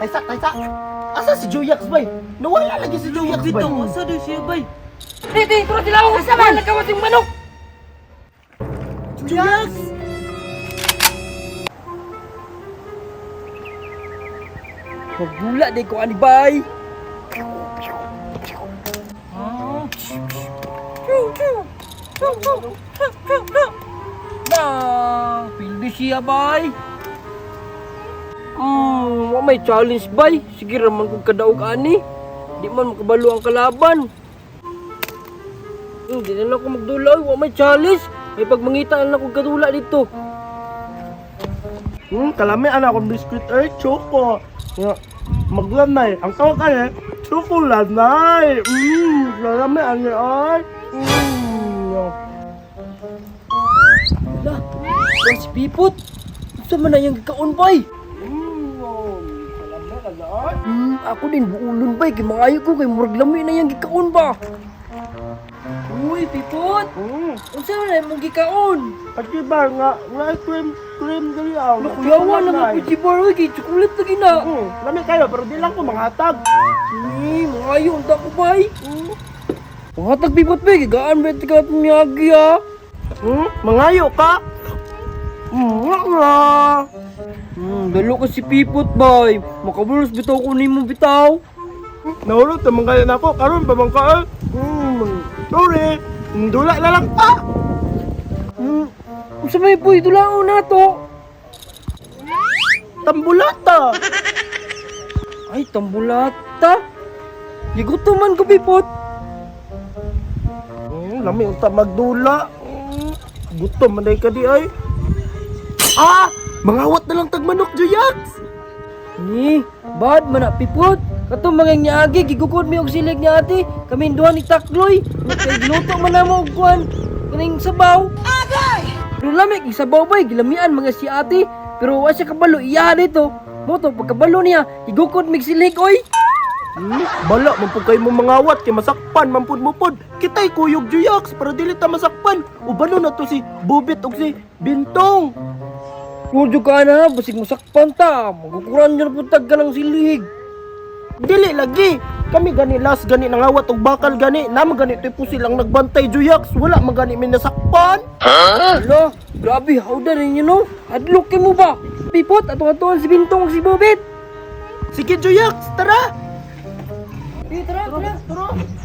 Taysa. Asa si Juyax, bay? Nawala lagi si Juyax, bay. Bitong, asa din siya, bay? Titi, turo sila ako! Asa man? Nagkawas yung manok! Juyax! Magula din ko ani, bay! Pildi siya, bay! Wa may challenge, bay. Sige raman kung kadaog ani. Di man makabalo ang kalaban. Di na ako magdula. Wa may challenge. May pagmangita na akong kadula dito. Kalami anak akong biskuit ay choco. Maglanay. Ang tawag ay chocolanay. Kalami ani ay. Lah, si Pipot. Gusto man na yung gikaon, bay. Ako din buulon bay, kay mangayo ko kay murag lami na yang gikaon ba. Uy, Pipot. Unsa man imong gikaon? Pati ba nga cream gali aw. Nakuyawan na nga pichi bar oy, kay chocolate lagi na. Lami kayo pero di lang ko manghatag. Mangayo unta ko bay. Manghatag Pipot bay, gaan ba tika miyagi ha? Mangayo ka? Dalo ka si Pipot bay. Makabulos bitaw ko nimo bitaw. Nahulog tamang kaya na ako. Karon pa bang ka? Sorry. Dula na lang pa. Unsa may boy dulaon na to? Tambulata. Ay, tambulata. Gigutuman ko Pipot. Lami unta magdula. Gutom man ka di ay. Mangawat na lang tagmanok, Juyax. Ni, bad man na Pipot. Katong mga nyaagi, gigukod mi og silig niya ate. Kami duha ni Takloy. Kay giluto man namo og kuan. Kaning sabaw. Agay! Pero lamig, sabaw bay, gilamian mga si ate. Pero wa siya kabalo, iya dito. Moto, pagkabalo niya, gigukod mig silig, oy. Bala, mampug kayo mo mangawat, kay masakpan, mampud-mupod. Kitay kuyog, Juyax, para dili ta masakpan. Ubalo na to si Bubit og si Bintong. Rodyo ka na, basig masakpan ta. Magukuran niya na puntag ka ng silig. Dili lagi. Kami gani last gani nangawat og bakal gani. Naman gani to'y pusil ang nagbantay, Juyax. Wala man gani minasakpan. Hala, grabe, hawda rin yun, no? Hadlok kayo mo ba? Pipot, atong-atuan si Bintong si Bobit. Sige, Juyax, tara. Tara.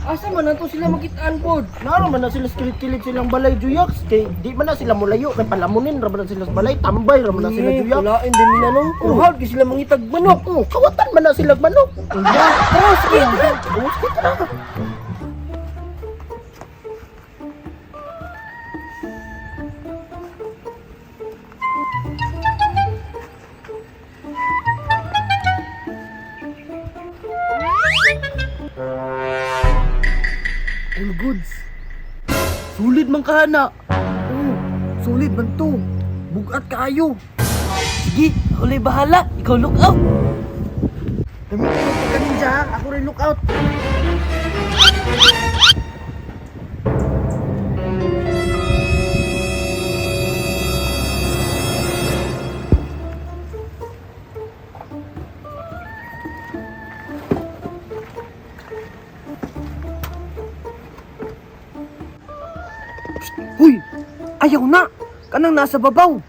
Asa man nato sila makitaan pod? Naro man na sila kilid-kilid silang balay, Juyax. Kay di man na sila mulayo. Kay palamunin ra man na sila sa balay. Tambay ra man na sila, Juyax. Kulain din nila nung kuhag di sila mangitag manok. Kawatan man na sila manok. Tara, sige. Tara. All goods. Sulit man ka na. Sulit man to. Bugat kayo. Sige, ako lang bahala. Ikaw look out. Dami ko ka ninja, ako rin look out. Huy! Ayaw na! Kanang nasa babaw!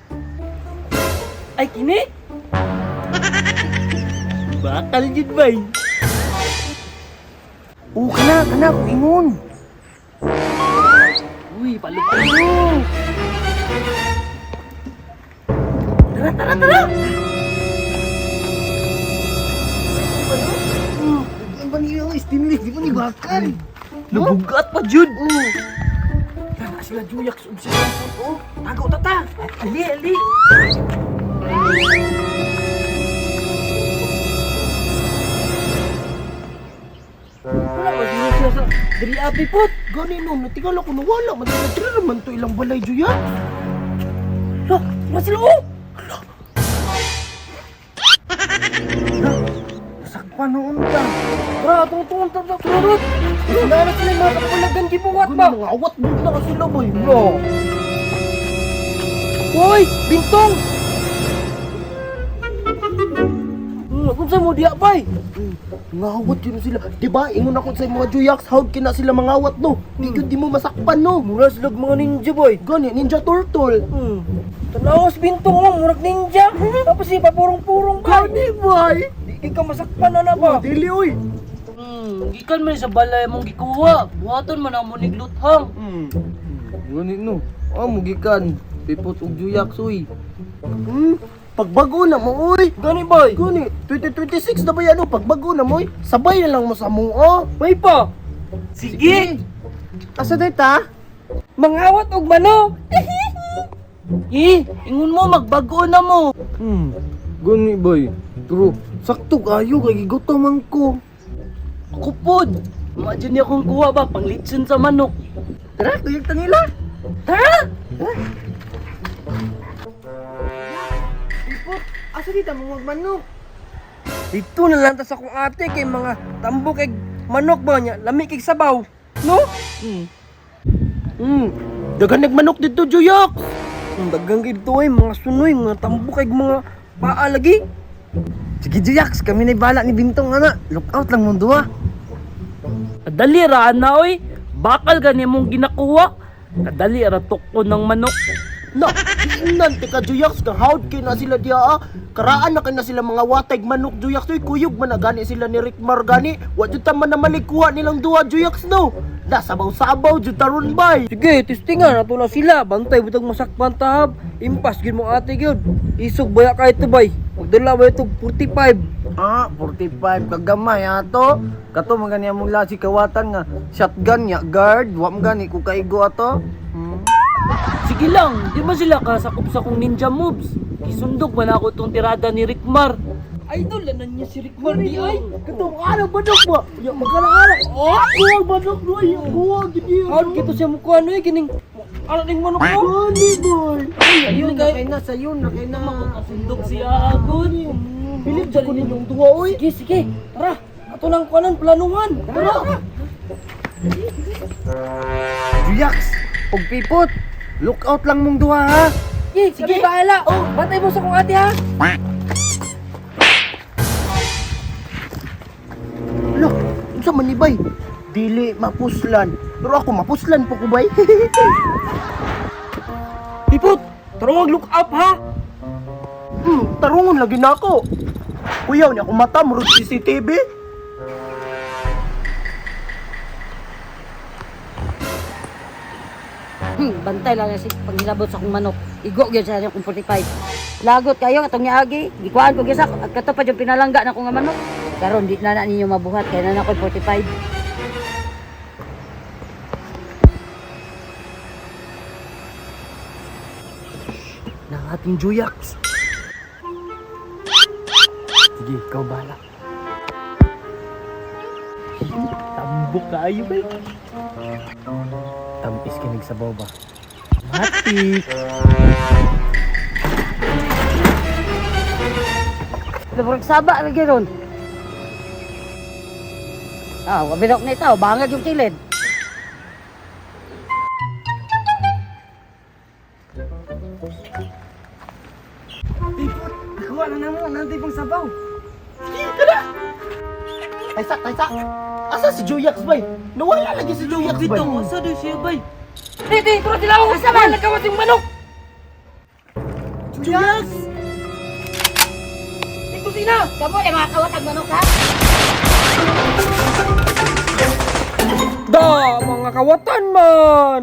Ay, kini? Bakal yun, bay. Kana, kung ingon! Uy, palo! Tara! Ang ba niyo, stimulus, di ba ni bakal? Nabugat pa, Jud! Yan, sila Juyax, sila po. Tagaw tata! Ali! Wala ba sila sa dali api pot? Gani no, natingala ko nawala. Matira naman to ilang balay, Juyax. Lah, wala sila oh! Nasakpan noon ka. Tara, tungtong, turut! Wala na sila yung mga kapalagan gibuhat ba? Mga awat mo na ka sila, bay. No. Hoy, Bintong! Kung sa mo diya bay. Ngawat yun sila. Diba, ingon ako sa mga Juyaks, hawd kina sila mangawat no. Di mo masakpan no. Mura sila mga ninja boy. Gani, ninja turtle. Tanawas bintong mo, murag ninja. Tapos si papurong-purong ka. Gani, boy. Di ka masakpan na ba? Dili, oy. Gikan man sa balay mong gikuha. Buhaton man ang munig luthang. Gani no. Mugikan. Pipot og Juyaks, oy. Pagbago na mo, oy. Gani boy. Gani, 2026 na ba yan, oh? Pagbago na mo, oy. Sabay na lang mo sa mua. May pa. Sige. Asa data? Mangawat og manok. Ingon mo magbago na mo. Gani, boy. Pero, sakto kayo, kay gigutom man ko. Ako pod. Imagine akong kuha ba panglitsin sa manok. Tara, tuyag tangila. Tara! Asa dito mo magmanok? Dito na lang tas akong ate kay mga tambok kay manok ba niya, lami kay sabaw. No? Dagan nagmanok dito, Juyaks. Ang dagang dito ay mga sunoy, mga tambok kay mga paa lagi. Sige, Juyaks, kami na bala ni Bintong, ana. Look out lang mo duwa. Kadali ra na oy. Bakal gani mong ginakuha. Kadali ra tukko ng manok. Na, nante ka, Juyaks, kang hawd kay na sila diya, ah. Karaan na kay na sila mga watay manok, Juyaks, oy. Kuyog man na gani sila ni Rickmar gani. Wadyo taman na malikuha nilang duwa, Juyaks, no. Nasabaw-sabaw, jud taron bay. Sige, testingan nato na sila. Bantay butang masakpan tahab. Impas gid mo ate gyud. Isog baya ka ito bay. Magdala ba ito 45. 45 kagamay ato. Kato magani among lasi kawatan nga shotgun nya guard, wa mo gani ko kaigo ato. Sige lang, di ba sila kasakop sa kong ninja moves? Isundok man ako tong tirada ni Rickmar. Idol na niya si Rickmar di ay. Kato ano badok ba? Ya magala-ala. Kuwag badok no, kuwag gidi. Hawd kito siya mukha no kining ala ning manok ko. Gani boy. Ayun kay na sayo na kay na. makasundok siya agad. Pilit sa kunin yung duwa oy. Sige, sige. Tara, ato nang kuanan planuhan. Tara. Juyaks, og pipot. Look out lang mong duha ha. Sige, sige. Bahala. Oh, bantay mo sa kong ate ha. Lo, unsa man ni bay? Dili mapuslan. Pero ako mapuslan po ko bay. Pipot, tarong look up ha. Tarungon lagi na ako. Kuyaw niya akong mata, murag CCTV. Bantay lang na si panghilabot sa akong manok. Igo gyud sa akong 45. Lagot kayo atong niagi. Gikuan ko gyud sa at kato pa yung pinalangga na akong manok. Karon di na ninyo mabuhat kay na ako 45. Ng ating Juyaks. Sige, ikaw bala. Tambok kayo ba? Tampis ka nagsabaw ba? Matik! Labrag saba lagi ron. Wabirok na ito, bangag yung kilid. Kuha na namo nanti pang sabaw. Taysa! Asa si Juyaks bay? Nawala lagi si Juyaks bay. Asa do siya bay? Titi, turo sila ako. Asa man nagkawat yung manok. Juyaks! Ito sina. Kamu yung mga kawatag manok ha? Da, mga kawatan man.